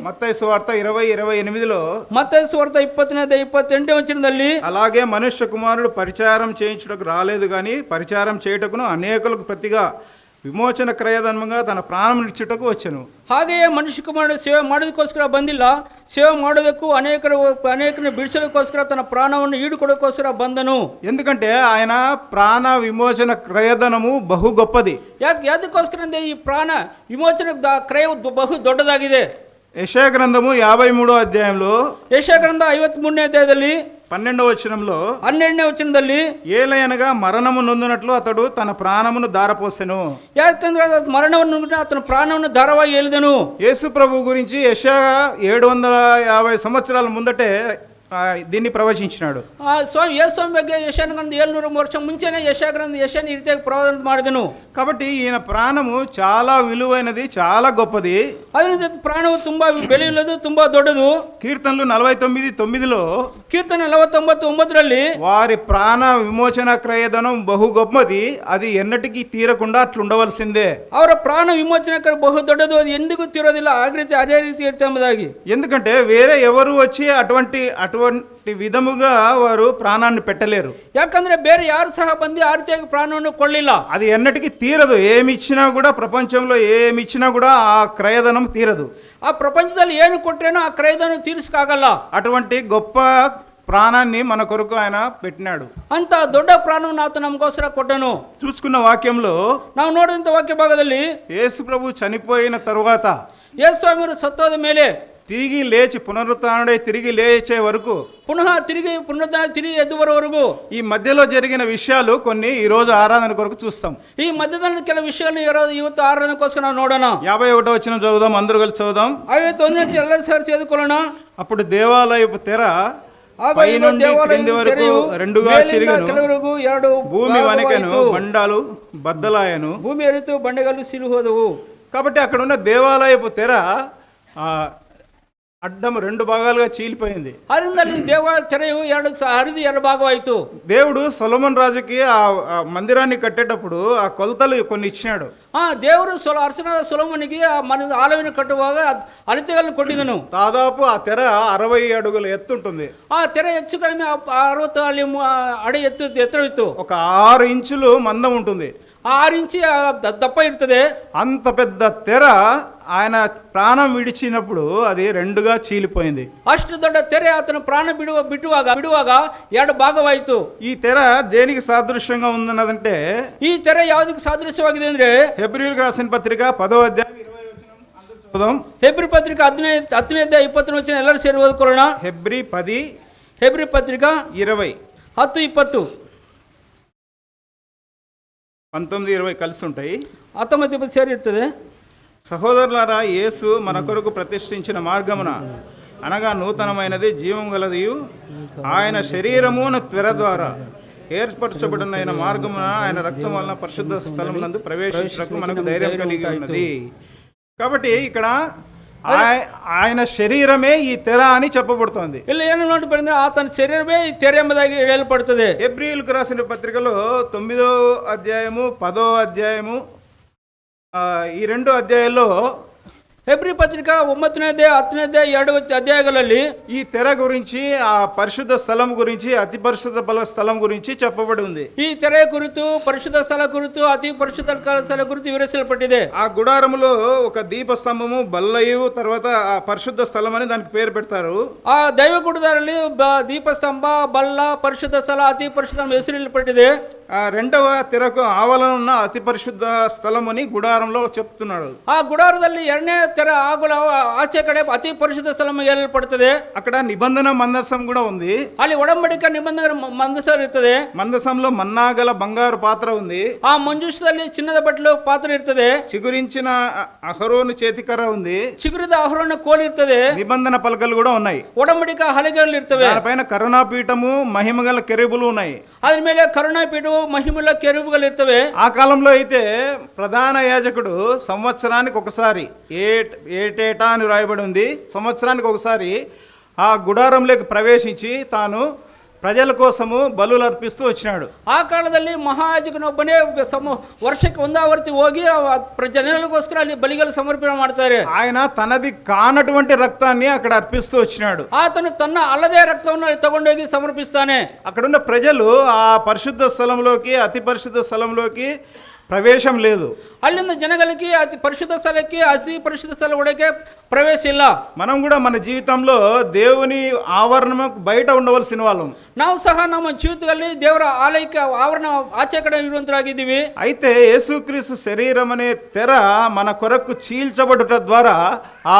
మత్తయి సువార్త 20:28లో మత్తయి సువార్త 20:28 వచ్చినದಲ್ಲಿ అలాగే మనుష్య కుమారుడు పరిచారం చేయించుటకు రాలేదు కానీ పరిచారం చేయుటకును అనేకులకు ప్రతిగా ವಿಮೋಚನ ಕ್ರಯಧರ್ಮಂಗ ತನ್ನ ಪ್ರಾಣ ಇಚ್ಚುಟಕ್ಕೂ వచ్చెను. ಹಾಗೆಯೇ ಮನುಷ್ಯ ಕುಮಾರನು ಸೇವೆ ಮಾಡೋದಕ್ಕೋಸ್ಕರ ಬಂದಿಲ್ಲ, ಸೇವೆ ಮಾಡೋದಕ್ಕೂ ಅನೇಕರನ್ನು ಬಿಡಿಸೋದಕ್ಕೋಸ್ಕರ ತನ್ನ ಪ್ರಾಣವನ್ನು ಈಡುಕೊಡೋಕ್ಕೋಸ್ಕರ ಬಂದನು. ఎందుకంటే ఆయన ప్రాణ విమోచన క్రయధనము బహు గొప్పది. ಯಾದಕ್ಕೋಸ್ಕರ ಅಂದ್ರೆ ಈ ಪ್ರಾಣ ವಿಮೋಚನ ಕ್ರಯ ಬಹು ದೊಡ್ಡದಾಗಿದೆ. ಯೆಶಾಯ ಗ್ರಂಥము 53వ అధ్యాయంలో ಯೆಶಾಯ ಗ್ರಂಥ 53ನೇ ಅಧ್ಯಾಯದಲ್ಲಿ 12వ వచనంలో 12ನೇ వచನದಲ್ಲಿ ఏలయనగా మరణము నొందినట్లు అతడు తన ప్రాణమును ధారపోసెను. ಯಾಕಂದ್ರೆ ಮರಣವನ್ನು ಅತನ ಪ್ರಾಣವನ್ನು ಧಾರವಾಗಿ ಎಳೆದನು. యేసు ప్రభు గురించి యెషయా 750 సంవత్సరాల ముందటే దీన్ని ప్రవచించినాడు. స్వామి యేసుస్వామి ಬಗ್ಗೆ ಯೆಶಾಯನ ಗ್ರಂಥ 700 ವರ್ಷ ಮುಂಚೆನೇ ಯೆಶಾಯನ ಈ ರೀತಿಯಾಗಿ ಪ್ರವಾದನೆ ಮಾಡಿದನು. కాబట్టి ఈయన ప్రాణము చాలా విలువైనది, చాలా గొప్పది. ಅದರಿಂದ ಪ್ರಾಣವು ತುಂಬಾ ಬೆಲೆಯುಳ್ಳದು, ತುಂಬಾ దొడ్డದು. కీర్తనలు 49:9లో కీర్తన 49:9ರಲ್ಲಿ వారి ప్రాణ విమోచన క్రయధనం బహు గొప్పది, అది ఎన్నటికీ తీరకుండా అట్లుండవలసిందే. ಅವರ ಪ್ರಾಣ ವಿಮೋಚನೆ ಬಹು ದೊಡ್ಡದು, ಅದು ಎಂದಿಗೂ ತೀರೋದಿಲ್ಲ, ಅದೇ ರೀತಿ ಇರುತ್ತೆ ಎಂಬುದಾಗಿ. ఎందుకంటే వేరే ఎవరు వచ్చి అటువంటి విధముగా వారు ప్రాణాన్ని పెట్టలేరు. ಯಾಕಂದ್ರೆ ಬೇರೆ ಯಾರು ಸಹ ಬಂದು ಆ ರೀತಿಯಾಗಿ ಪ್ರಾಣವನ್ನು ಕೊಳ್ಳಿಲ್ಲ. అది ఎన్నటికీ తీరదు. ఏమి ఇచ్చినా కూడా, ప్రపంచంలో ఏమి ఇచ్చినా కూడా ఆ క్రయధనం తీరదు. ఆ ప్రపంచದಲ್ಲಿ ಏನು ಕೊಟ್ರೇನೋ ಆ ಕ್ರಯಧನ ತೀರಿಸಕ್ಕಾಗಲ್ಲ. అటువంటి గొప్ప ప్రాణాన్ని మన కొరకు ఆయన పెట్టినాడు. ಅಂತ ದೊಡ್ಡ ಪ್ರಾಣವನ್ನು ಆತ ನಮಗೋಸ್ಕರ ಕೊಟ್ಟನು. చూసుకున్న వాక్యంలో ನಾವು ನೋಡಿದಂತ ವಾಕ್ಯ ಭಾಗದಲ್ಲಿ యేసు ప్రభు చనిపోయిన తరువాత ಯೇಸುಸ್ವಾಮಿಯವರು ಸತ್ತೋದ ಮೇಲೆ తిరిగి లేచి పునరుత్థానుడై తిరిగి లేచే వరకు, పునః తిరిగి ఎದ್ದು బರೋವರೆಗೂ ఈ మధ్యలో జరిగిన విషయాలు కొన్ని ఈ రోజు ఆరాధన కొరకు చూస్తాం. ఈ మధ్యದಲ್ಲಿ ಕೆಲವು ವಿಷಯಗಳನ್ನು ಇವತ್ತು ಆರಾಧನೆಗೋಸ್ಕರ ನಾವು ನೋಡೋಣ. 51వ వచనం చదువుదాం, అందరూ కలిసి చదువుదాం. 51 ಎಲ್ಲರೂ ಸೇರಿ చదువుಕೊಳ್ಳೋಣ. అప్పుడు దేవాలయపు తెర పై నుండి క్రింది వరకు రెండుగా చిరిగెను, భూమి వణికెను, బండలు బద్దలాయను, భూమి ఎరుతూ బండగలు సిలుహోదవు. కాబట్టి అక్కడ ఉన్న దేవాలయపు తెర అడ్డం రెండు భాగాలుగా చీలిపోయింది. ಅದರಿಂದ ದೇವಾಲಯ ತೆರೆಯು ಎರಡು ಭಾಗವಾಯಿತು. దేవుడు సొలొమోన్ రాజుకి ఆ మందిరాన్ని కట్టేటప్పుడు ఆ కొలతలు కొన్ని ఇచ్చినాడు. ದೇವರು ಅರಸನಾದ ಸೊಲೊಮೋನಿಗೆ ಆ ಆಲಯವನ್ನು ಕಟ್ಟುವಾಗ ಅಳತೆಗಳನ್ನು ಕೊಟ್ಟಿದ್ದನು. దాదాపు ఆ తెర 60 అడుగుల ఎత్తు ఉంటుంది. ఆ తెర ಹೆಚ್ಚು ಕಡಿಮೆ 60 ಅಡಿ ಎತ್ತರವಿತ್ತು. ఒక 6 ఇంచులు మందం ఉంటుంది. 6 ಇಂಚು ದಪ್ಪ ಇರ್ತದೆ. అంత పెద్ద తెర ఆయన ప్రాణం విడిచినప్పుడు అది రెండుగా చీలిపోయింది. ಅಷ್ಟು ದೊಡ್ಡ ತೆರೆ ಆತನ ಪ್ರಾಣ ಬಿಡುವಾಗ ಎರಡು ಭಾಗವಾಯಿತು. ఈ తెర దేనికి సాదృశ్యంగా ఉందన్నదంటే, ఈ తెರೆ ಯಾವುದಕ್ಕೆ ಸಾದೃಶ್ಯವಾಗಿದೆ ಅಂದ್ರೆ హెబ్రీయులకు రాసిన పత్రిక 10వ అధ్యాయం 20వ వచనం అందరూ చదువుదాం. హెబ్రీ పత్రిక 10ನೇ ಅಧ್ಯಾಯ 20ನೇ వచనం ಎಲ್ಲರೂ ಸೇರಿ ಓದಿಕೊಳ್ಳೋಣ. హెబ్రీ 10 హెబ్రీ పత్రిక 20 10, 20, 19, 20 కలిసి ఉంటాయి. 19, 20 ಸೇರಿ ಇರ್ತದೆ. సహోదరులారా, యేసు మన కొరకు ప్రతిష్ఠించిన మార్గమున అనగా నూతనమైనది, జీవం గలదియు ఆయన శరీరమున త్వర ద్వారా ఏర్పరచబడిన ఆయన మార్గమున ఆయన రక్తం వలన పరిశుద్ధ స్థలమునందు ప్రవేశించడానికి మనకు ధైర్యం కలిగి ఉన్నది. కాబట్టి ఇక్కడ ఆయన శరీరమే ఈ తెర అని చెప్పబడుతోంది. ಇಲ್ಲಿ ಏನು ನೋಡಬಹುದು, ಆತನ ಶರೀರವೇ ಈ ತೆರೆ ಎಂಬುದಾಗಿ ಹೇಳಲ್ಪಡುತ್ತದೆ. హెబ్రీయులకు రాసిన పత్రికలో 9వ అధ్యాయము 10వ అధ్యాయము ఈ 2 అధ్యాయాల్లో, హెబ్రీ పత్రిక 9ನೇ అధ్యాయ 10ನೇ అధ్యాయ 2 అధ్యాయాలలో ఈ తెర గురించి, ఆ పరిశుద్ధ స్థలం గురించి, అతి పరిశుద్ధ స్థలం గురించి చెప్పబడి ఉంది. ఈ తెర గురించి, పరిశుద్ధ స్థల గురించి, అతి పరిశుద్ధ స్థల గురించి వివరించబడింది. ఆ గుడారములో ఒక దీపస్తంభము, బల్లయు, తర్వాత ఆ పరిశుద్ధ స్థలం అని దానికి పేరు పెడతారు. ఆ దైవ గుడారದಲ್ಲಿ దీపస్తంభ, బల్ల, పరిశుద్ధ స్థల, అతి పరిశుద్ధ ಹೆಸರಿಸಲ್ಪಟ್ಟಿದೆ. ఆ రెండవ తెరకు ఆవలన ఉన్న అతి పరిశుద్ధ స్థలం అని గుడారంలో చెప్తున్నాడు. ఆ గుడారದಲ್ಲಿ ಎರಡನೇ ತೆರೆ ಆಗುಲ ಆಚೆ ಕಡೆ ಅತಿ ಪರಿಶುದ್ಧ ಸ್ಥಳ ಹೇಳಲ್ಪಡುತ್ತದೆ. అక్కడ నిబంధన మందసం కూడా ఉంది. ಅಲ್ಲಿ ಒಡಂಬಡಿಕೆ ನಿಬಂಧನೆ ಮಂದಸ ಇರುತ್ತದೆ. మందసంలో మన్నాగల బంగారు పాత్ర ఉంది. ఆ మంజూషದಲ್ಲಿ చిన్నದ బట్టలు పాత్ర ఇರ್ತದೆ. చిగురించిన అహరోను చేతికర్ర ఉంది. చిగురిದ అహరోను కోలు ఇರ್ತದೆ. నిబంధన పలకలు కూడా ఉన్నాయి. ಒಡಂಬಡಿಕೆ ಹಲಗೆಗಳು ಇರ್ತವೆ. దానిపైన కరుణాపీఠము, మహిమగల కెరూబులు ఉన్నాయి. ಅದರ ಮೇಲೆ కరుణాపీఠము, మహిమల కెరూబులు ఇರ್ತವೆ. ఆ కాలంలో అయితే ప్రధాన యాజకుడు సంవత్సరానికి ఒకసారి, ఏటేటా అని రాయబడి ఉంది, సంవత్సరానికి ఒకసారి ఆ గుడారంలోకి ప్రవేశించి తాను ప్రజల కోసము బలులు అర్పిస్తూ వచ్చినాడు. ಆ ಕಾಲದಲ್ಲಿ ಮಹಾಯಾಜಕನೊಬ್ಬನೇ ವರ್ಷಕ್ಕೆ ಒಂದಾವರ್ತಿ ಹೋಗಿ ಜನಗಳಿಗೋಸ್ಕರ ಅಲ್ಲಿ ಬಲಿಗಳು ಸಮರ್ಪಣೆ ಮಾಡ್ತಾರೆ. ఆయన తనది కానటువంటి రక్తాన్ని అక్కడ అర్పిస్తూ వచ్చినాడు. ಆತನು ತನ್ನ ಅಲ್ಲದೇ ರಕ್ತವನ್ನು ಅಲ್ಲಿ ತಗೊಂಡೋಗಿ ಸಮರ್ಪಿಸ್ತಾನೆ. అక్కడున్న ప్రజలు ఆ పరిశుద్ధ స్థలంలోకి, అతి పరిశుద్ధ స్థలంలోకి ప్రవేశం లేదు. ಅಲ್ಲಿಂದ ಜನಗಳಿಗೆ ಅತಿ ಪರಿಶುದ್ಧ ಸ್ಥಳಕ್ಕೆ ಅತಿ ಪರಿಶುದ್ಧ ಸ್ಥಳ ಒಳಗೆ ಪ್ರವೇಶ ಇಲ್ಲ. మనం కూడా మన జీవితంలో దేవుని ఆవరణం బయట ఉండవలసిన వాళ్ళం. ನಾವು ಸಹ ನಮ್ಮ ಜೀವಿತದಲ್ಲಿ ದೇವರ ಆಲಯಕ್ಕೆ ಆವರಣ ಆಚೆ ಕಡೆ ಇರುವಂತರಾಗಿದ್ದೀವಿ. అయితే యేసుక్రీస్తు శరీరం అనే తెర మన కొరకు చీల్చబడుట ద్వారా ఆ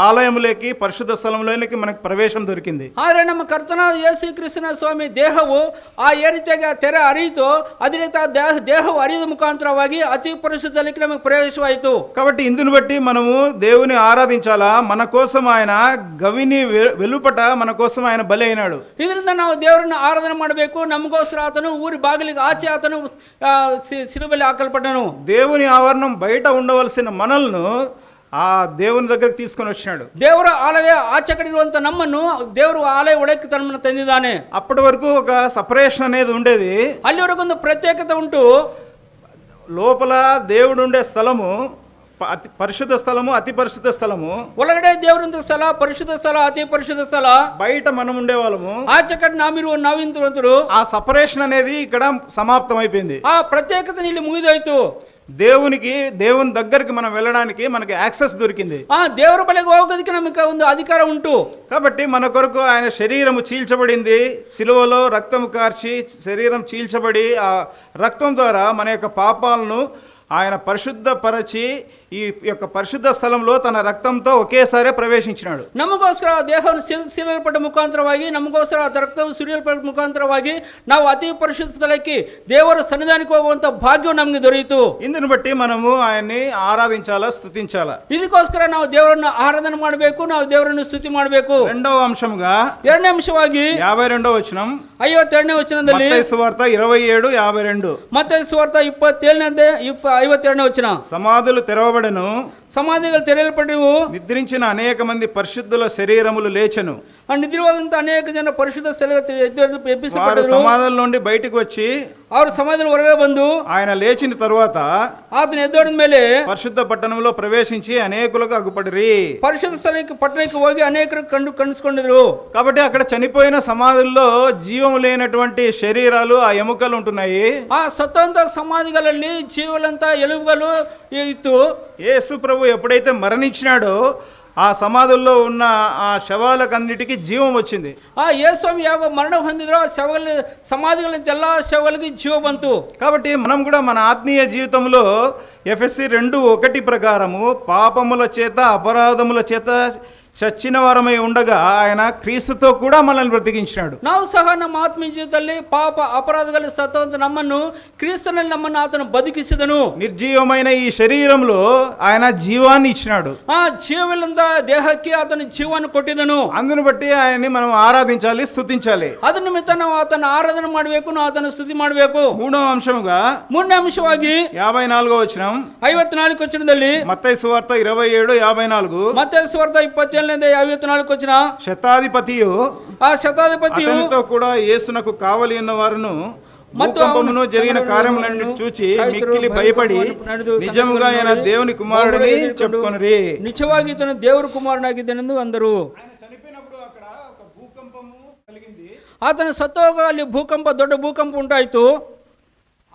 ఆలయంలోకి, పరిశుద్ధ స్థలంలోకి మనకు ప్రవేశం దొరికింది. ಆದರೆ ನಮ್ಮ ಕರ್ತನಾದ ಯೇಸು ಕ್ರಿಸ್ತನ ಸ್ವಾಮಿ ದೇಹವು ಆ ఏ ರೀತಿಯಾಗಿ ತೆರೆ ಹರಿಯಿತು ಅದೇ ರೀತಿ ದೇಹವು ಹರಿದ ಮುಖಾಂತರವಾಗಿ ಅತಿ ಪರಿಶುದ್ಧಕ್ಕೆ ನಮಗೆ ಪ್ರವೇಶವಾಯಿತು. కాబట్టి ఇందును బట్టి మనము దేవుని ఆరాధించాలా. మన కోసం ఆయన గవిని వెలుపట మన కోసం ఆయన బలి అయినాడు. ಇದರಿಂದ ನಾವು ದೇವರನ್ನು ಆರಾಧನೆ ಮಾಡಬೇಕು. ನಮಗೋಸ್ಕರ ಆತನು ಊರಿ ಬಾಗಿಲಿಗೆ ಆಚೆ ಆತನು ಶಿಲುಬೆಯಲ್ಲಿ ಹಾಕಲ್ಪಟ್ಟನು. దేవుని ఆవరణం బయట ఉండవలసిన మనల్ని ఆ దేవుని దగ్గరికి తీసుకొని వచ్చినాడు. ದೇವರ ಆಲಯ ಆಚೆ ಕಡೆ ಇರುವಂತ ನಮ್ಮನ್ನು ದೇವರು ಆಲಯ ಒಳಕ್ಕೆ ತನ್ನನ್ನು ತಂದಿದ್ದಾನೆ. అప్పటి వరకు ఒక సపరేషన్ అనేది ఉండేది. ಅಲ್ಲಿವರೆಗೂ ಒಂದು ಪ್ರತ್ಯೇಕತೆ ಉಂಟು. లోపల దేవుడు ఉండే స్థలము పరిశుద్ధ స్థలము, అతి పరిశుద్ధ స్థలము. ಒಳಗಡೆ ದೇವರಿಂದ ಸ್ಥಳ, ಪರಿಶುದ್ಧ ಸ್ಥಳ, ಅತಿ పరిశుద్ధ ಸ್ಥಳ. బయట మనం ఉండే వాళ్ళము. ಆಚೆ ಕಡೆ ನಾವಿಂತರು. ఆ సపరేషన్ అనేది ఇక్కడ సమాప్తం అయిపోయింది. ఆ ప్రత్యేకత ಇಲ್ಲಿ ಮುಗಿದೋಯ್ತು. దేవుని దగ్గరికి మనం వెళ్ళడానికి మనకి యాక్సెస్ దొరికింది. ఆ దేవుని బలికి ಹೋಗೋದಕ್ಕೆ ನಮಗೆ ಒಂದು ಅಧಿಕಾರ ಉಂಟು. కాబట్టి మన కొరకు ఆయన శరీరము చీల్చబడింది. సిలువలో రక్తము కార్చి శరీరం చీల్చబడి ఆ రక్తం ద్వారా మన యొక్క పాపాలను ఆయన పరిశుద్ధపరచి ఈ యొక్క పరిశుద్ధ స్థలంలో తన రక్తంతో ఒకేసారి ప్రవేశించినాడు. ನಮಗೋಸ್ಕರ ದೇಹವನ್ನು ಸೀಳಲ್ಪಟ್ಟ ಮುಖಾಂತರವಾಗಿ, ನಮಗೋಸ್ಕರ ರಕ್ತವು ಸುರಿಯಲ್ಪಟ್ಟ ಮುಖಾಂತರವಾಗಿ ನಾವು ಅತಿ ಪರಿಶುದ್ಧ ಸ್ಥಳಕ್ಕೆ ದೇವರ ಸನ್ನಿಧಾನಕ್ಕೆ ಹೋಗುವಂತ ಭಾಗ್ಯವು ನಮಗೆ ದೊರೆಯಿತು. ఇందును బట్టి మనము ఆయన్ని ఆరాధించాలా, స్తుతించాలా. ಇದಕ್ಕೋಸ್ಕರ ನಾವು ದೇವರನ್ನು ಆರಾಧನೆ ಮಾಡಬೇಕು, ನಾವು ದೇವರನ್ನು ಸ್ತುತಿ ಮಾಡಬೇಕು. రెండవ అంశంగా, ಎರಡನೇ ಅಂಶವಾಗಿ 52వ వచనం, 52ನೇ ವಚನದಲ್ಲಿ మత్తయి సువార్త 27:52. ಮತ್ತయి ಸುವಾರ್ತ 52ನೇ ವಚನ. సమాధులు తెరవబడెను, సమాధిಗಳು తెరవబడివు, నిద్రించిన అనేక మంది పరిశుద్ధుల శరీరములు లేచెను. నిద్రపోయినంత అనేక జನ ಪರಿಶುದ್ಧ వారు సమాధుల నుండి బయటికి వచ్చి ಅವರು ಸಮಾಧಿಯಲ್ಲಿ ಹೊರಗಡೆ ಬಂದು ఆయన లేచిన తరువాత ಆತನ ಎದ್ದೋಡಿದ ಮೇಲೆ పరిశుద్ధ పట్టణంలో ప్రవేశించి అనేకులకు అగుపడిరి. పరిశుద్ధ స్థలಕ್ಕೆ పట్టణಕ್ಕೆ ಹೋಗಿ ಅನೇಕರು కనుసుకొండిరు. కాబట్టి అక్కడ చనిపోయిన సమాధుల్లో జీవం లేనటువంటి శరీరాలు, ఆ ఎముకలు ఉంటున్నాయి. ఆ సత్తంత సమాధిಗಳಲ್ಲಿ జీవులంత ఎలుకలు ఇತ್ತು. యేసు ప్రభు ఎప్పుడైతే మరణించినాడో ఆ సమాధుల్లో ఉన్న ఆ శవాలకన్నిటికీ జీవం వచ్చింది. ఆ యేసుస్వామి యాగ మరణం ಹೊಂದಿದ್ರು ఆ సమాధిಗಳಿంత ಎಲ್ಲ శవాలకి జీవ ಬಂತು. కాబట్టి మనం కూడా మన ఆత్మీయ జీవితంలో ఎఫెసీ 2:1 ప్రకారము పాపముల చేత, అపరాధముల చేత చచ్చిన వారమై ఉండగా ఆయన క్రీస్తుతో కూడా మనల్ని బ్రతికించినాడు. ನಾವು ಸಹ ನಮ್ಮ ಆತ್ಮೀಯ ಜೀವಿತದಲ್ಲಿ ಪಾಪ ಅಪರಾಧಗಳು ಸತ್ತಂತ ನಮ್ಮನ್ನು ಕ್ರಿಸ್ತನಲ್ಲಿ ನಮ್ಮನ್ನು ಆತನು ಬದುಕಿಸಿದನು. నిర్జీవమైన ఈ శరీరంలో ఆయన జీవాన్ని ఇచ్చినాడు. ఆ జీవములంత ದೇಹಕ್ಕೆ ಆತನು ಜೀವವನ್ನು ಕೊಟ್ಟಿದನು. అందును బట్టి ఆయన్ని మనం ఆరాధించాలి, స్తుతించాలి. ಅದರ ನಿಮಿತ್ತ ನಾವು ಆತನ ಆರಾಧನೆ ಮಾಡಬೇಕು, ನಾವು ಆತನ ಸ್ತುತಿ ಮಾಡಬೇಕು. మూడవ అంశముగా, ಮೂರನೇ ಅಂಶವಾಗಿ 54వ వచనం, 54 ವಚನದಲ್ಲಿ మత్తయి సువార్త 27:54. మత్తయి సువార్త 27:54 వచన, శతాధిపతియు ఆ శతాధిపతియు అతనితో కూడా యేసునకు కావలి ఉన్న వారును భూకంపమును జరిగిన కార్యములన్నిటి చూచి మిక్కిలి భయపడి నిజముగా ఆయన దేవుని కుమారుడని చెప్పుకొనిరి. నిజವಾಗಿ ఈతను దేవుని కుమారుడాಗಿದ್ದಾನೆಂದು ಅಂದರು. చనిపోయినప్పుడు అక్కడ ఒక భూకంపము కలిగింది. ಆತನ ಸತ್ತೋಗ ಅಲ್ಲಿ ಭೂಕಂಪ, ದೊಡ್ಡ ಭೂಕಂಪ ಉಂಟಾಯಿತು.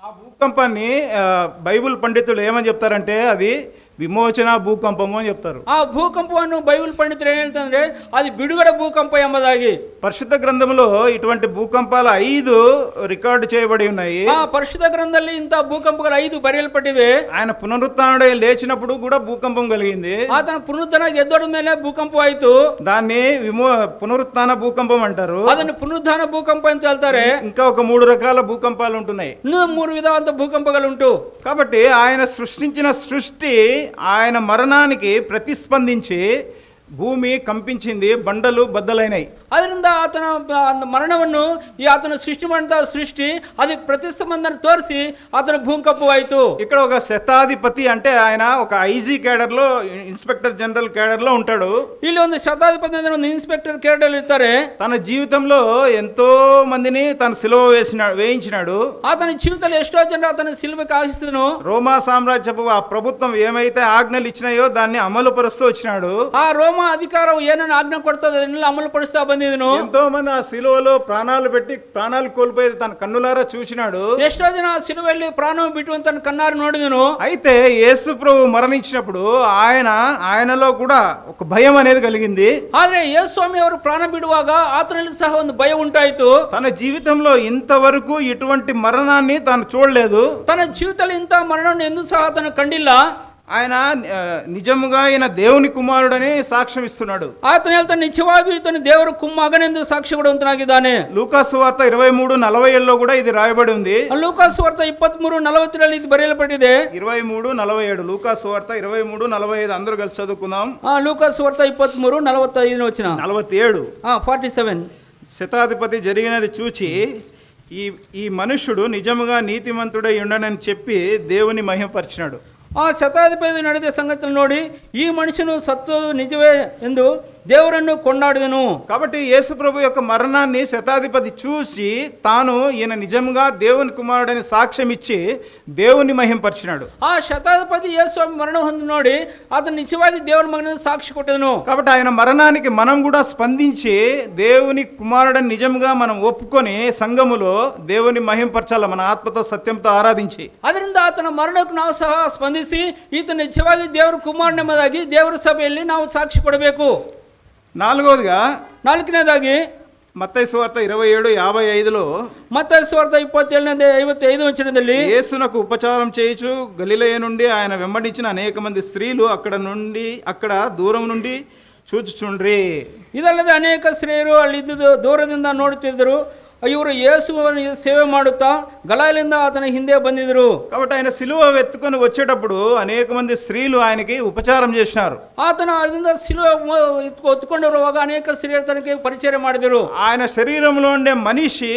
ఆ భూకంపాన్ని బైబిల్ పండితులు ఏమని చెప్తారంటే అది విమోచన భూకంపము అని చెప్తారు. ఆ భూకంపವನ್ನು బైబిల్ పండితులు ఏం ಹೇಳ್ತಾರೆ, అది బిడుగడ భూకంప ಎಂಬುದಾಗಿ. పరిశుద్ధ గ్రంథంలో ఇటువంటి భూకంపాలు 5 రికార్డు చేయబడి ఉన్నాయి. ఆ పరిశుద్ధ గ్రంథంలో ఇంత భూకంపాలు 5 బರೆಯಲ್ಪಟ್ಟಿವೆ. ఆయన పునరుత్థానుడై లేచినప్పుడు కూడా భూకంపం కలిగింది. ಆತನ ಪುನರುತ್ಥಾನ ಎದ್ದೋಡ ಮೇಲೆ ಭೂಕಂಪವಾಯಿತು. దాన్ని పునరుత్థాన భూకంపం అంటారు. ಅದನ್ನು ಪುನರುತ್ಥಾನ ಭೂಕಂಪ ಅಂತ ಹೇಳ್ತಾರೆ. ఇంకా ఒక 3 రకాల భూకంపాలు ఉంటున్నాయి. ಇನ್ನೂ 3 విధವಾದ భూకంపಗಳು ಉಂಟು. కాబట్టి ఆయన సృష్టించిన సృష్టి ఆయన మరణానికి ప్రతిస్పందించి ಭೂಮಿ ಕಂಪಿಂచింది, బండలు బద్దలైనాయి. ಅದರಿಂದ ಆತನ ಮರಣವನ್ನು ಆತನ ಸೃಷ್ಟಿ ಮಾಡಿದ ಸೃಷ್ಟಿ ಅದಕ್ಕೆ ಪ್ರತಿಸ್ತಂಭನ ತೋರಿಸಿ ಆತನ ಭೂಕಂಪವಾಯಿತು. ఇక్కడ ఒక శతాధిపతి అంటే ఆయన ఒక ఐజీ క్యాడర్ లో, ఇన్స్పెక్టర్ జనరల్ క్యాడర్ లో ఉంటాడు. ಇಲ್ಲಿ ಒಂದು శతాధిపతి ಅಂದ್ರೆ ಒಂದು ఇన్స్పెక్టర్ క్యాడర్ ఇರ್ತಾರೆ. తన జీవితంలో ఎంతో మందిని తన సిలువ వేయించినాడు. ఆతన జీవితంలో ఎಷ್ಟో జన ఆతన సిలువకి ఆశిస్తును. రోమా సామ్రాజ్యపు ఆ ప్రభుత్వం ఏమైతే ఆజ్ఞలు ఇచ్చినాయో దాన్ని అమలు పరుస్తూ వచ్చినాడు. ఆ రోమా అధికారం ఏనని ఆజ్ఞ కొడుతుందో ಅದನ್ನೆಲ್ಲ అమలు పరుస్తా ಬಂದಿದನು. ఎంతో మంది ఆ సిలువలో ప్రాణాలు పెట్టి ప్రాణాలు కోల్పోయేది తన కన్నులారా చూసినాడు. ఎಷ್ಟో జన ఆ సిలువెళ్ళి ప్రాణం బిಟ್ಟು తన కన్నారు ನೋಡಿದನು. అయితే యేసు ప్రభు మరణించినప్పుడు ఆయనలో కూడా ఒక భయం అనేది కలిగింది. ಆದ್ರೆ ಯೇಸು ಸ್ವಾಮಿ ಅವರು ಪ್ರಾಣ ಬಿಡುವಾಗ ಆತನಲ್ಲಿ ಸಹ ಒಂದು ಭಯ ಉಂಟಾಯಿತು. తన జీవితంలో ఇంతవరకు ఇటువంటి మరణాన్ని తాను చూడలేదు. తన జీవితంలో ఇంత మరణం ఎందుకు సహా తను కండిಲ್ಲ. ఆయన నిజముగా ఆయన దేవుని కుమారుడని సాక్ష్యం ఇస్తున్నాడు. ಆತನ ಹೇಳ್ತಾನೆ ನಿಜವಾಗಿ ಇತನು ದೇವರ ಮಗನೆಂದು ಸಾಕ್ಷಿ ಕೊಡುವಂತನಾಗಿದ್ದಾನೆ. లూకాసు వార్త 23:47 కూడా ఇది రాయబడి ఉంది. ಲೂಕಾಸ್ ವಾರ್ತೆ 23:47 ఇది బయలుపడిದೆ. 23:47 లూకాసు వార్త 23:45 అందరూ కలిసి చదువుకుందాం. లూకాస్ వార్త 23:45 వచ్చిన 47 47 శతాధిపతి జరిగినది చూచి ఈ మనుష్యుడు నిజముగా నీతిమంతుడై ఉండనని చెప్పి దేవుని మహిమపరిచినాడు. ಆ ಶತಾಧಿಪತಿ ನಡೆದ ಸಂಗತಿಯನ್ನು ನೋಡಿ ಈ ಮನುಷ್ಯನು ಸತ್ತು ನಿಜವೇ ಎಂದು దేవురನ್ನು ಕೊಂಡಾಡಿದನು. కాబట్టి యేసు ప్రభు యొక్క మరణాన్ని శతాధిపతి చూసి తాను ఈయన నిజంగా దేవుని కుమారుడని సాక్ష్యం ఇచ్చి దేవుని మహింపరిచినాడు. ఆ శతాధిపతి యేసు స్వామి మరణం ಹೊಂದಿ ನೋಡಿ అతను నిజವಾಗಿ దేవుని మగనని సాక్షి కొట్టెదను. కాబట్టి ఆయన మరణానికి మనం కూడా స్పందించి దేవుని కుమారుడని నిజంగా మనం ఒప్పుకొని సంఘములో దేవుని మహింపరచాలి, మన ఆత్మతో సత్యంతో ఆరాధించి. ಅದರಿಂದ ಆತನ ಮರಣಕ್ಕೆ ನಾವು ಸಹ ಸ್ಪಂದಿಸಿ ಈತ ನಿಜವಾಗಿ ದೇವರ ಕುಮಾರನೆಂಬುದಾಗಿ ದೇವರ ಸಭೆಯಲ್ಲಿ ನಾವು ಸಾಕ್ಷಿ ಕೊಡಬೇಕು. ನಾಲ್ಕನೇದಾಗಿ మత్తయి సువార్త 27:55లో మత్తయి సువార్త 27:55 వచనದಲ್ಲಿ యేసునకు ఉపచారం చేయుచు గలిలయ నుండి ఆయన వెంబడించిన అనేక మంది స్త్రీలు అక్కడ దూరం నుండి చూచుచుండ్రి. ಇದಲ್ಲದೆ ಅನೇಕ ಸ್ತ್ರೀಯರು ಅಲ್ಲಿದ್ದು ದೂರದಿಂದ ನೋಡುತ್ತಿದ್ದರು. ಇವರು ಯೇಸುವನ್ನು ಸೇವೆ ಮಾಡುತ್ತಾ ಗಲಾಲಿಂದ ಆತನ ಹಿಂದೆ ಬಂದಿದ್ರು. కాబట్టి ఆయన సిలువ ఎత్తుకొని వచ్చేటప్పుడు అనేక మంది స్త్రీలు ఆయనకి ఉపచారం చేశారు. ಆತನ ಅದರಿಂದ ಸಿಲುವ ಎತ್ತುಕೊಂಡು ಬರುವಾಗ ಅನೇಕ ಸ್ತ್ರೀಯರು ತನಗೆ ಪರಿಚಯ ಮಾಡಿದರು. ఆయన శరీరంలో ఉండే మనిషి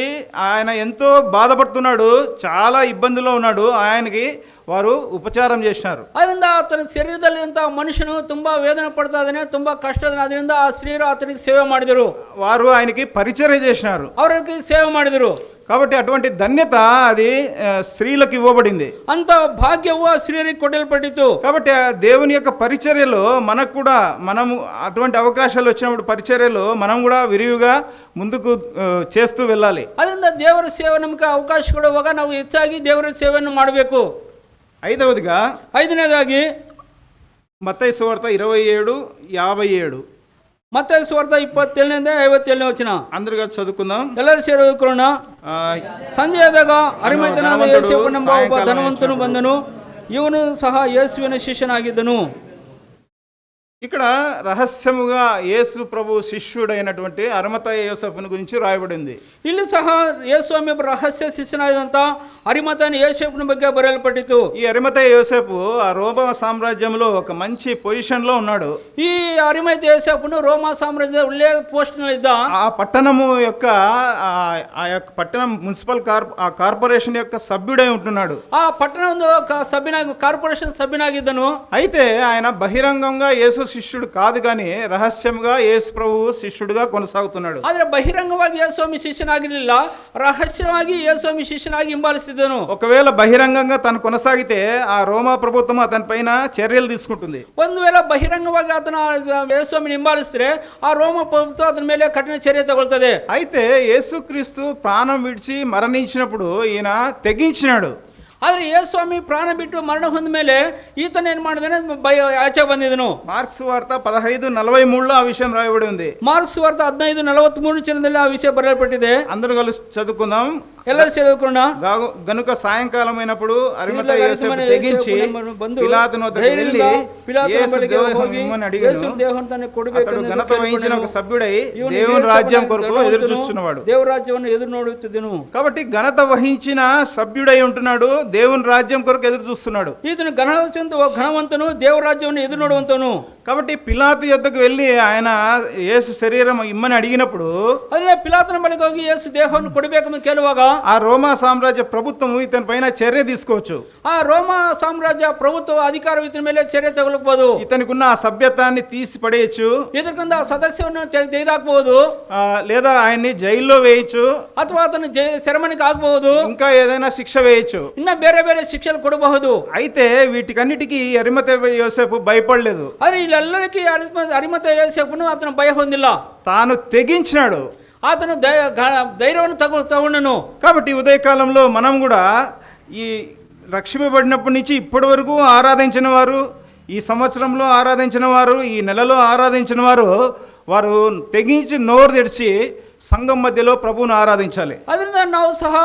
ఆయన ఎంతో బాధపడుతున్నాడు, చాలా ఇబ్బందిలో ఉన్నాడు, ఆయనకి వారు ఉపచారం చేసినారు. ಅದರಿಂದ ಆತನ ಶರೀರದಲ್ಲಿರುವಂತಹ ಮನುಷ್ಯನು ತುಂಬಾ ವೇದನೆ ಪಡ್ತಾ ಇದ್ದಾನೆ, ತುಂಬಾ ಕಷ್ಟ. ಅದರಿಂದ ಆ ಸ್ತ್ರೀಯರು ಆತನಿಗೆ ಸೇವೆ ಮಾಡಿದರು. వారు ఆయనకి పరిచర్య చేసినారు, ಅವರಿಗೆ ಸೇವೆ ಮಾಡಿದರು. కాబట్టి అటువంటి ధన్యత అది స్త్రీలకు ఇవ్వబడింది. అంత భాగ్యము ఆ స్త్రీలకు కొట్టబడిತು. కాబట్టి దేవుని యొక్క పరిచర్యలో మనకు కూడా మనము అటువంటి అవకాశాలు వచ్చినప్పుడు పరిచర్యలో మనం కూడా విరివిగా ముందుకు చేస్తూ వెళ్ళాలి. ಅದರಿಂದ ದೇವರ ಸೇವೆ ನಮಗೆ ಅವಕಾಶ ಕೊಡುವಾಗ ನಾವು ಹೆಚ್ಚಾಗಿ ದೇವರ ಸೇವೆಯನ್ನು ಮಾಡಬೇಕು. ಐದನೇದಾಗಿ ಮತ್ತಾಯಿ ಸುವಾರ್ತೆ 27:57 మత్తయి సువార్త 27:57 వచన అందరూ కలిసి చదువుకుందాం. ಎಲ್ಲರೂ ಸೇರಿ ಓದಿಕೊಳ್ಳೋಣ. ಸಂಜೆಯಾದಾಗ ಅರಿಮಥೆಯನಾದ ಯೋಸೇಫನೆಂಬ ಒಬ್ಬ ಧನವಂತನು ಬಂದನು. ಇವನು ಸಹ ಯೇಸುವಿನ ಶಿಷ್ಯನಾಗಿದ್ದನು. ఇక్కడ రహస్యముగా యేసు ప్రభు శిష్యుడైనటువంటి అరిమతయ యోసేపుని గురించి రాయబడింది. ಇಲ್ಲಿ ಸಹ ಯೇಸು ಸ್ವಾಮಿ ರಹಸ್ಯ ಶಿಷ್ಯನಾದಂತ ಅರಿಮಥನ యోసేపుని ಬಗ್ಗೆ ಬರೆಯಲ್ಪಟ್ಟಿತು. ఈ అరిమతయ యోసేపు ఆ రోమా సామ్రాజ్యంలో ఒక మంచి పొజిషన్ లో ఉన్నాడు. ఈ అరిమతయ యోసేపును రోమా సామ్రాజ్యದ ಒಳ್ಳೆಯ ಪೋಸ್ಟ್ ನಲ್ಲಿ ಇದ್ದ. ఆ పట్టణము యొక్క పట్టణం మున్సిపల్ కార్పొరేషన్ యొక్క సభ్యుడై ఉంటున్నాడు. ఆ పట్టణం కార్పొరేషన్ సభ్యునాగిದ್ದನು. అయితే ఆయన బహిరంగంగా యేసు శిష్యుడు కాదు, కానీ రహస్యంగా యేసు ప్రభు శిష్యుడుగా కొనసాగుతున్నాడు. ಆದರೆ ಬಹಿರಂಗವಾಗಿ ಯೇಸು ಸ್ವಾಮಿ ಶಿಷ್ಯನಾಗಿರಲಿಲ್ಲ, ರಹಸ್ಯವಾಗಿ ಯೇಸು ಸ್ವಾಮಿ ಶಿಷ್ಯನಾಗಿ ಹಿಂಬಾಲಿಸುತ್ತಿದ್ದನು. ఒకవేళ బహిరంగంగా తను కొనసాగితే ఆ రోమా ప్రభుత్వం అతని పైన చర్యలు తీసుకుంటుంది. ಒಂದು ವೇಳೆ ಬಹಿರಂಗವಾಗಿ ಆತನ ಯೇಸು ಸ್ವಾಮಿని ಹಿಂಬಾಲಿಸಿದ್ರೆ ಆ ರೋಮ ప్రభుత్వం అతని ಮೇಲೆ కఠిన చర్య తగులుతుంది. అయితే యేసుక్రీస్తు ప్రాణం విడిచి మరణించినప్పుడు ఈయన తెగించినాడు. ಆದರೆ ಯೇಸು ಸ್ವಾಮಿ ಪ್ರಾಣ ಬಿಟ್ಟು ಮರಣ ಹೊಂದ ಮೇಲೆ ಈತನ ಏನ್ ಮಾಡಿದಾನೆ, ಆಚೆ ಬಂದಿದನು. మార్క్స్ వార్త 15:43 ఆ విషయం రాయబడి ఉంది. మార్క్స్ వార్త 15:43 వచనದಲ್ಲಿ ಆ ವಿಷಯ ಬರೆಯಲ್ಪಟ್ಟಿದೆ. అందరూ కలిసి చదువుకుందాం. ಎಲ್ಲರೂ ಸೇರಿಕೊಂಡು గనుక సాయంకాలం అయినప్పుడు అరిమతయ యోసేపు అరిమతయ తెగించి యోసేపు ಬಂದು పిలాతును వద్దకు వెళ్ళి ಪಿಲಾತನ యేసు ಬಳಿಗೆ దేహం ಹೋಗಿ ఇమ్మని ಯೇಸು అడిగాను. ದೇಹವನ್ನು ತನಗೆ ಕೊಡಬೇಕು అతడు ಎಂದು ఘనత వహించిన ఒక ಕೇಳಿಕೊಂಡನು. సభ్యుడై ಇವನು దేవుని ಯೇಸು రాజ్యం కొరకు ಧನವಂತನು, ఎదురు చూస్తున్నవాడు. ದೇವರ ರಾಜ್ಯವನ್ನು ಎದುರು ನೋಡುತ್ತಿದ್ದನು. కాబట్టి ఘనత వహించిన సభ్యుడై ఉంటున్నాడు, దేవుని రాజ్యం కొరకు ఎదురు చూస్తున్నాడు. ఈతను ఘనవంతను, దేవర రాజ్యವನ್ನು ఎదురు ನೋಡುವಂತನು. కాబట్టి పిలాతు యొద్దకు వెళ్ళి ఆయన యేసు శరీరం ఇమ్మని అడిగినప్పుడు ಅದನ್ನ ಪಿಲಾತನ ಬಳಿಗೆ ಹೋಗಿ ಯೇಸು ದೇಹವನ್ನು ಕೊಡಬೇಕೆಂದು ಕೇಳುವಾಗ ఆ రోమా సామ్రాజ్య ప్రభుత్వం ఇతని పైన చర్య తీసుకోవచ్చు. ఆ రోమా సామ్రాజ్య ప్రభుత్వ అధికారం ఇతని ಮೇಲೆ చర్య తగలಬಹುದು. ఇతనికి ఉన్న ఆ సభ్యతాన్ని తీసి పడేయచ్చు, ಇದಕ್ಕಿಂತ ಆ ಸದಸ್ಯವನ್ನು ತೆಗೆದುಹಾಕಬಹುದು, లేదా ఆయన్ని జైల్లో వేయచ్చు, ಅಥವಾ అతను ಸೆರೆಮನೆಗೆ ಹಾಕಬಹುದು, ఇంకా ఏదైనా శిక్ష వేయచ్చు. ಇನ್ನ ಬೇರೆ ಬೇರೆ ಶಿಕ್ಷೆಗಳು ಕೊಡಬಹುದು. అయితే వీటికన్నిటికీ అరిమతయ యోసేపు భయపడలేదు. ಆದರೆ ಇಲ್ಲೆಲ್ಲರಿకీ ಅರಿಮತಯ ಯೋಸೇಫನು ಅತನ ಭಯ ಹೊಂದಿಲ್ಲ. తాను తెగించినాడు, అతను ధైర్యವನ್ನು తಗೊಂడను. కాబట్టి ఉదయకాలంలో మనం కూడా ఈ రక్షింపబడినప్పటి నుంచి ఇప్పటి వరకు ఆరాధించిన వారు, ఈ సంవత్సరంలో ఆరాధించిన వారు, ఈ నెలలో ఆరాధించిన వారు, వారు తెగించి నోరు తెడిచి సంఘం మధ్యలో ప్రభువును ఆరాధించాలి. ಅದರಿಂದ ನಾವು ಸಹ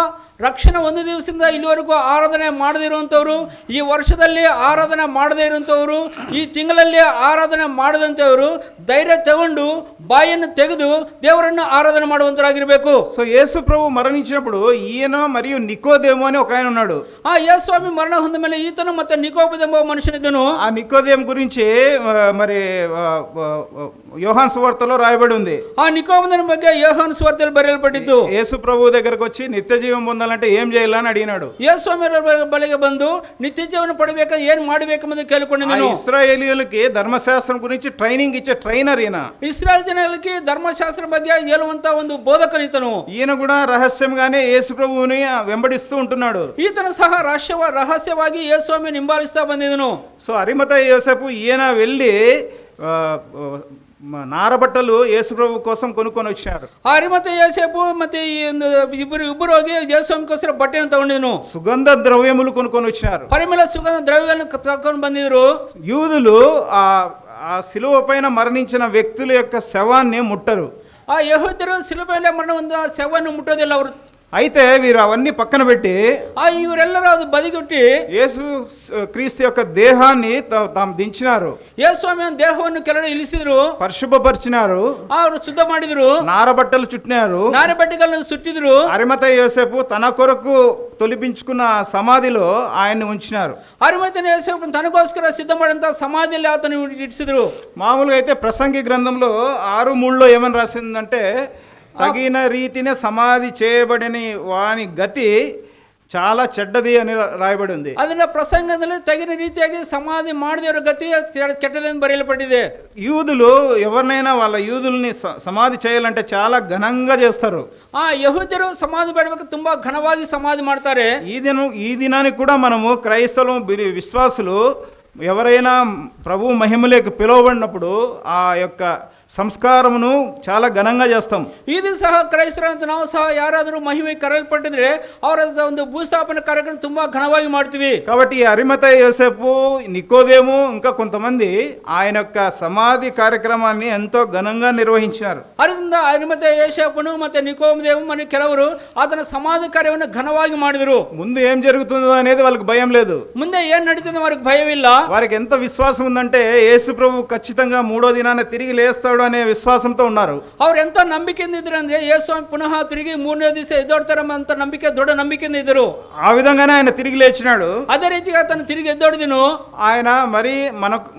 ರಕ್ಷಣೆ ಒಂದು ದಿವಸದಿಂದ ಇಲ್ಲಿವರೆಗೂ ಆರಾಧನೆ ಮಾಡದೇ ಇರುವಂಥವ್ರು, ಈ ವರ್ಷದಲ್ಲಿ ಆರಾಧನೆ ಮಾಡದೇ ಇರುವಂಥವ್ರು, ಈ ತಿಂಗಳಲ್ಲಿ ಆರಾಧನೆ ಮಾಡದಂಥವ್ರು ಧೈರ್ಯ ತಗೊಂಡು ಬಾಯನ್ನು ತೆಗೆದು ದೇವರನ್ನು ಆರಾಧನೆ ಮಾಡುವಂತರಾಗಿರಬೇಕು. సో యేసు ప్రభు మరణించినప్పుడు ఈయన మరియు నికోదేము అని ఒక ఆయన ఉన్నాడు. ಆ ಯೇಸು ಸ್ವಾಮಿ ಮರಣ ಹೊಂದ ಮೇಲೆ ಈತನು ಮತ್ತೆ ನಿಕೋದೇಮ ಎಂಬ ಮನುಷ್ಯನಿದ್ದನು. ఆ నికోదేము గురించి మరి యోహాను సువార్తలో రాయబడి ఉంది. ఆ నికోదేము ಬಗ್ಗೆ ಯೋಹಾನ ಸುವಾರ್ತೆಯಲ್ಲಿ ಬರೆಯಲ್ಪಟ್ಟಿತು. యేసు ప్రభు దగ్గరకు వచ్చి నిత్య జీవం పొందాలంటే ఏం చేయాలని అడిగినాడు. ಯೇಸು ಸ್ವಾಮಿ ಬಳಿಗೆ ಬಂದು ನಿತ್ಯ ಜೀವನ ಪಡೆಯಬೇಕಾದ್ರೆ ಏನು ಮಾಡಬೇಕೆಂಬುದು ಕೇಳಿಕೊಂಡಿದ್ದನು. ఇశ్రాయేలీయులకి ధర్మశాస్త్రం గురించి ట్రైనింగ్ ఇచ్చే ట్రైనర్ ఈయన. ఇశ్రాయేల్ జనాలకి ధర్మశాస్త్ర ಬಗ್ಗೆ ಹೇಳುವಂತ ಒಂದು ಬೋಧಕನು ఈతను. ఈయన కూడా రహస్యంగానే యేసు ప్రభువుని వెంబడిస్తూ ఉంటున్నాడు. ఈతను సహ రహస్యವಾಗಿ ಯೇಸು ಸ್ವಾಮಿಯನ್ನು ಹಿಂಬಾಲಿಸ್ತಾ ಬಂದಿದ್ದನು. సో అరిమతయ యోసేపు ఈయన వెళ్ళి నారబట్టలు యేసు ప్రభు కోసం కొనుక్కొని వచ్చినారు. ಆ ಅರಿಮತಯ ಯೋಸೇಫು ಮತ್ತೆ ಈ ಇಬ್ಬರು ಹೋಗಿ ಯೇಸು ಸ್ವಾಮಿಗೋಸ್ಕರ ಬಟ್ಟೆಯನ್ನು ತಗೊಂಡಿದ್ರು. సుగంధ ద్రవ్యములు కొనుక్కొని వచ్చినారు. ಪರಿಮಳ ಸುಗಂಧ ದ್ರವ್ಯಗಳನ್ನು ತಗೊಂಡು ಬಂದಿದ್ರು. యూదులు ఆ శిలువ పైన మరణించిన వ్యక్తుల యొక్క శవాన్ని ముట్టరు. ಆ ಯಹೂದ್ಯರು ಶಿಲುಬೆ ಮೇಲೆ ಮರಣ ಹೊಂದ ಶವವನ್ನು ಮುಟ್ಟೋದಿಲ್ಲ ಅವರು. అయితే వీరు అవన్నీ పక్కన పెట్టి ಇವರೆಲ್ಲರೂ ಅದು ಬದಿಗೊಟ್ಟಿ యేసు క్రీస్తు యొక్క దేహాన్ని తాము దించినారు. ಯೇಸು ಸ್ವಾಮಿಯ ದೇಹವನ್ನು ಕೆಳಗಡೆ ಇಳಿಸಿದ್ರು, పరిశుభ్రపరిచినారు, ಅವರು ಶುದ್ಧ ಮಾಡಿದ್ರು, నారబట్టలు చుట్టినారు, ನಾರೆ ಬಟ್ಟೆಗಳನ್ನು ಸುಟ್ಟಿದ್ರು. అరిమతయ యోసేపు తన కొరకు తొలిపించుకున్న సమాధిలో ఆయన్ని ఉంచినారు. ಅರಿಮತಯ ಯೋಸೇಫು ತನಗೋಸ್ಕರ ಸಿದ್ಧ ಮಾಡಿದಂತ ಸಮಾಧಿಯಲ್ಲಿ ಆತನು ಇಡಿಸಿದ್ರು. మామూలుగా అయితే ప్రసంగి గ్రంథంలో 6:3లో ఏమని రాసిందంటే, తగిన రీతినే సమాధి చేయబడని వాని గతి చాలా చెడ్డది అని రాయబడి ఉంది. ಅದನ್ನ ಪ್ರಸಂಗದಲ್ಲಿ ತಗಿನ ರೀತಿಯಾಗಿ ಸಮಾಧಿ ಮಾಡದೇವರ ಗತಿ ಕೆಟ್ಟದೆಂದು ಬರೆಯಲ್ಪಟ್ಟಿದೆ. యూదులు ఎవరినైనా వాళ్ళ యూదుల్ని సమాధి చేయాలంటే చాలా ఘనంగా చేస్తారు. ಆ ಯಹೂದ್ಯರು ಸಮಾಧಿ ಮಾಡಬೇಕು, ತುಂಬಾ ಘನವಾಗಿ ಸಮಾಧಿ ಮಾಡ್ತಾರೆ. ఈ దినానికి కూడా మనము క్రైస్తవులు విశ్వాసులు ఎవరైనా ప్రభు మహిమలోకి పిలువబడినప్పుడు ఆ యొక్క సంస్కారమును చాలా ఘనంగా చేస్తాం. ಇದು ಸಹ ಕ್ರೈಸ್ತರಂತ ನಾವು ಸಹ ಯಾರಾದರೂ ಮಹಿಮೆ ಕರೆಯಲ್ಪಟ್ಟಿದ್ರೆ ಅವರ ಒಂದು ಭೂಸ್ಥಾಪನ ಕಾರ್ಯಕ್ರಮ ತುಂಬಾ ಘನವಾಗಿ ಮಾಡ್ತೀವಿ. కాబట్టి అరిమతయ యోసేపు, నికోదేము ఇంకా కొంతమంది ఆయన యొక్క సమాధి కార్యక్రమాన్ని ఎంతో ఘనంగా నిర్వహించారు. ಅದರಿಂದ ಅರಿಮತಯ ಯೋಸೇಫನು ಮತ್ತೆ ನಿಕೋದೇಮ ಮತ್ತು ಕೆಲವರು ಆತನ ಸಮಾಧಿ ಕಾರ್ಯವನ್ನು ಘನವಾಗಿ ಮಾಡಿದರು. ముందు ఏం జరుగుతుందో అనేది వాళ్ళకి భయం లేదు. ಮುಂದೆ ಏನ್ ನಡೀತದೆ వారికి భయವಿಲ್ಲ. వారికి ఎంత విశ్వాసం ఉందంటే యేసు ప్రభు ఖచ్చితంగా 3వ దినాన తిరిగి లేస్తాడు అనే విశ్వాసంతో ఉన్నారు. ಅವ್ರು ಎಂತ ನಂಬಿಕೆಯಿಂದ ಇದ್ರು ಅಂದ್ರೆ ಯೇಸು ಸ್ವಾಮಿ ಪುನಃ ತಿರುಗಿ 3ನೇ ದಿವಸ ಎದ್ದೋಡ್ತಾರೆ ಅಂತ ನಂಬಿಕೆ, ದೊಡ್ಡ ನಂಬಿಕೆಯಿಂದ ಇದ್ದರು. ఆ విధంగానే ఆయన తిరిగి లేచినాడు. ಅದೇ ರೀತಿగా తను తిరిగి ఎద్దోడిದನು. ఆయన మరి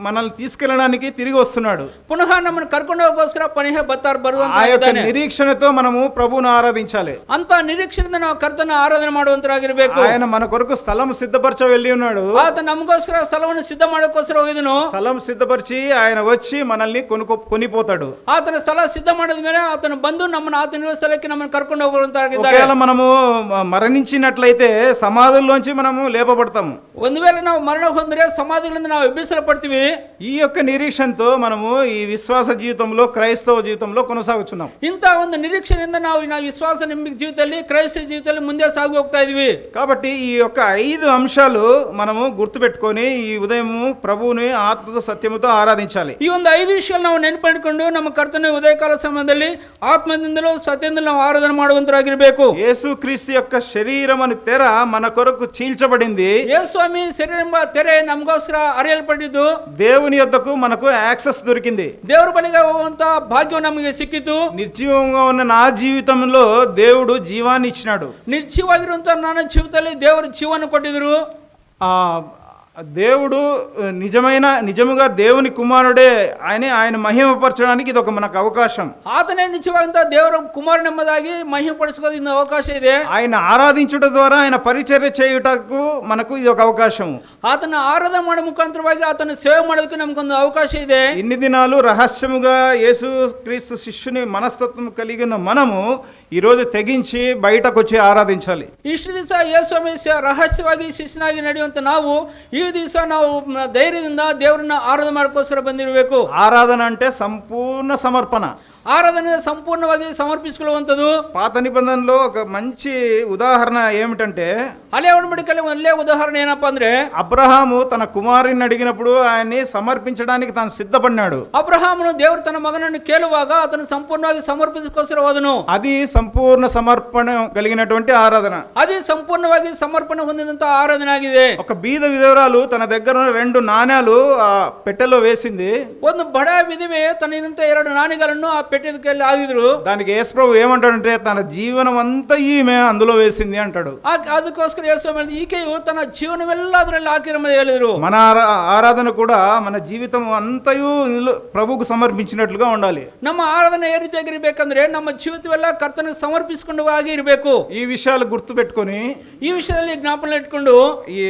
మనల్ని తీసుకెళ్ళడానికి తిరిగి వస్తున్నాడు. ಪುನಃ ನಮ್ಮನ್ನು ಕರ್ಕೊಂಡು ಹೋಗೋಸ್ಕರ ಪುನಃ ಬರುವಂತ ఆ యొక్క నిరీక్షణతో మనము ప్రభువును ఆరాధించాలి. ಅಂತ ನಿರೀಕ್ಷೆಯಿಂದ ನಾವು ಕರ್ತನ ಆರಾಧನೆ ಮಾಡುವಂತರಾಗಿರಬೇಕು. ఆయన మన కొరకు స్థలం సిద్ధపరచ వెళ్ళి ఉన్నాడు. ಆತ ನಮಗೋಸ್ಕರ ಸ್ಥಳವನ್ನು ಸಿದ್ಧ ಮಾಡೋಕ್ಕೋಸ್ಕರ ಹೋಗಿದನು. స్థలం సిద్ధపరిచి ఆయన వచ్చి మనల్ని కొనిపోతాడు. ಆತನ ಸ್ಥಳ ಸಿದ್ಧ ಮಾಡಿದ ಮೇಲೆ ಆತನು ಬಂದು ನಮ್ಮನ್ನು ಆತನ ಸ್ಥಳಕ್ಕೆ ನಮ್ಮನ್ನು ಕರ್ಕೊಂಡು ಹೋಗುವಂತರಾಗಿದ್ದಾರೆ. ఒకవేళ మనము మరణించినట్లయితే సమాధుల్లోంచి మనము లేపబడతాము. ಒಂದು ವೇಳೆ ನಾವು ಮರಣ ಹೊಂದಿದ್ರೆ ಸಮಾಧಿಗಳಿಂದ ನಾವು ಎಬ್ಬಿಸಲ್ಪಡ್ತೀವಿ. ఈ యొక్క నిరీక్షణతో మనము ఈ విశ్వాస జీవితంలో, క్రైస్తవ జీవితంలో కొనసాగుతున్నాం. ಇಂಥ ಒಂದು ನಿರೀಕ್ಷೆಯಿಂದ ನಾವು ವಿಶ್ವಾಸ ನಂಬಿಕೆ ಜೀವಿತದಲ್ಲಿ, ಕ್ರೈಸ್ತ ಜೀವಿತದಲ್ಲಿ ಮುಂದೆ ಸಾಗಿ ಹೋಗ್ತಾ ಇದೀವಿ. కాబట్టి ఈ యొక్క 5 అంశాలు మనము గుర్తుపెట్టుకొని ఈ ఉదయం ప్రభువుని ఆత్మతో సత్యముతో ఆరాధించాలి. ಈ ಒಂದು 5 ವಿಷಯಗಳು ನಾವು ನೆನಪಿಟ್ಕೊಂಡು ತಗೊಂಡು ನಮ್ಮ ಕರ್ತನ ಉದಯಕಾಲ ಸಮಯದಲ್ಲಿ ಆತ್ಮದಿಂದಲೂ ಸತ್ಯದಿಂದಲೂ ನಾವು ಆರಾಧನೆ ಮಾಡುವಂತರಾಗಿರಬೇಕು. యేసు క్రీస్తు యొక్క శరీరం అని తెర మన కొరకు చీల్చబడింది. ಯೇಸು ಸ್ವಾಮಿ ಶರೀರ ಎಂಬ ತೆರೆ ನಮಗೋಸ್ಕರ ಅರಿಯಲ್ಪಟ್ಟಿದ್ದು, దేవుని యొద్దకు మనకు యాక్సెస్ దొరికింది. ದೇವರ ಬಳಿಗೆ ಹೋಗುವಂತ ಭಾಗ್ಯ ನಮಗೆ ಸಿಕ್ಕಿತು. నిర్జీవంగా ఉన్న నా జీవితంలో దేవుడు జీవాన్ని ఇచ్చినాడు. ನಿರ್ಜೀವಾಗಿರುವಂತ ನನ್ನ ಜೀವಿತದಲ್ಲಿ ದೇವರು ಜೀವನ ಕೊಟ್ಟಿದ್ರು. ఆ దేవుడు నిజముగా దేవుని కుమారుడే. ఆయన మహిమపరచడానికి ఇది ఒక మనకు అవకాశం. ಆತನೇ ನಿಜವಾದಂತ ದೇವರ ಕುಮಾರನೆಂಬುದಾಗಿ ಮಹಿಮೆಪಡಿಸಿಕೊಳ್ಳಲು ಇಂದು ಅವಕಾಶ ಇದೆ. ఆయన ఆరాధించుట ద్వారా ఆయన పరిచర్య చేయుటకు మనకు ఇది ఒక అవకాశం. ಆತನ ಆರಾಧನೆ ಮಾಡೋ ಮುಖಾಂತರವಾಗಿ ಆತನ ಸೇವೆ ಮಾಡೋದಕ್ಕೆ ನಮಗೊಂದು ಅವಕಾಶ ಇದೆ. ఇన్ని దినాలు రహస్యముగా యేసు క్రీస్తు శిష్యుని మనస్తత్వం కలిగి ఉన్న మనము ఈ రోజు తెగించి బయటకు వచ్చి ఆరాధించాలి. ಇಷ್ಟು ದಿವಸ ಯೇಸುಸ್ವಾಮಿ ರಹಸ್ಯವಾಗಿ ಶಿಷ್ಯನಾಗಿ ನಡೆಯುವಂತ ನಾವು ಈ ದಿವಸ ನಾವು ಧೈರ್ಯದಿಂದ ದೇವರನ್ನ ಆರಾಧನೆ ಮಾಡ್ಕೋಸ್ಕರ ಬಂದಿರಬೇಕು. ఆరాధన అంటే సంపూర్ణ సమర్పణ. ఆరాధన సంపూర్ణವಾಗಿ సమర్పించుಕೊಳ್ಳುವಂತದ್ದು. పాత నిబంధనలో ఒక మంచి ఉదాహరణ ఏమిటంటే, ಹಳೆಯ ಒಡಂಬಡಿಕೆಯಲ್ಲಿ ಒಳ್ಳೆಯ ಉದಾಹರಣೆ ಏನಪ್ಪಾ ಅಂದ್ರೆ, అబ్రహాము తన కుమారుని అడిగినప్పుడు ఆయన్ని సమర్పించడానికి తాను సిద్ధపడినాడు. ಅಬ್ರಹಾಮನು ದೇವರು ತನ್ನ ಮಗನನ್ನು ಕೇಳುವಾಗ ಆತನು ಸಂಪೂರ್ಣವಾಗಿ ಸಮರ್ಪಿಸೋಸ್ಕರ ಹೋದನು. అది సంపూర్ణ సమర్పణ కలిగినటువంటి ఆరాధన. అది ಸಂಪೂರ್ಣವಾಗಿ ಸಮರ್ಪಣೆ ಹೊಂದಿದಂತ ಆರಾಧನೆ ಆಗಿದೆ. ఒక బీద విధవరాలు తన దగ్గర ఉన్న 2 నాణ్యాలు ఆ పెట్టెలో వేసింది. ಒಂದು ಬಡ ವಿಧವೆ ತನ್ನಿಂತ 2 ನಾಣ್ಯಗಳನ್ನು ಆ పెట్టెದಲ್ಲಿ ಆಗಿದ್ರು. దానికి యేసు ప్రభు ఏమంటాడంటే, తన జీవనం అంతా ఈమె అందులో వేసింది అంటాడు. ಅದಕ್ಕೋಸ್ಕರ ಯೇಸು ಈಕೆಯು ತನ್ನ ಜೀವನವೆಲ್ಲ ಅದರಲ್ಲಿ ಹಾಕಿರಮని ಹೇಳಿದ್ರು. మన ఆరాధన కూడా మన జీవితం అంతయు ప్రభువుకు సమర్పించినట్లుగా ఉండాలి. ನಮ್ಮ ಆರಾಧನೆ ఏ ರೀತಿಯಾಗಿರಬೇಕಂದ್ರೆ ನಮ್ಮ ಜೀವಿತವೆಲ್ಲ ಕರ್ತನಿಗೆ ಸಮರ್ಪಿಸಿಕೊಂಡು ಆಗಿ ಇರಬೇಕು. ఈ విషయాలు గుర్తు పెట్టుకొని ఈ విషಯದಲ್ಲಿ ಜ್ಞಾಪನ ಇಟ್ಕೊಂಡು ఈ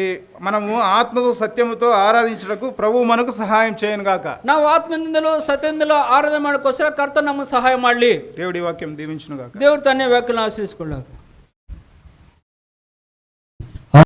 మనము ఆత్మతో సత్యముతో ఆరాధించుటకు ప్రభువు మనకు సహాయం చేయను గాక. ನಾವು ಆತ್ಮದಿಂದಲೂ ಸತ್ಯದಿಂದಲೂ ಆರಾಧನೆ ಮಾಡೋಕ್ಕೋಸ್ಕರ ಕರ್ತನ ನಮಗೆ ಸಹಾಯ ಮಾಡಲಿ. దేవుడి వాక్యం దీవించును గాక. ದೇವರು ತನ್ನೇ ವ್ಯಾಖ್ಯಾನ ಆಶ್ರಯಿಸಿಕೊಳ್ಳ.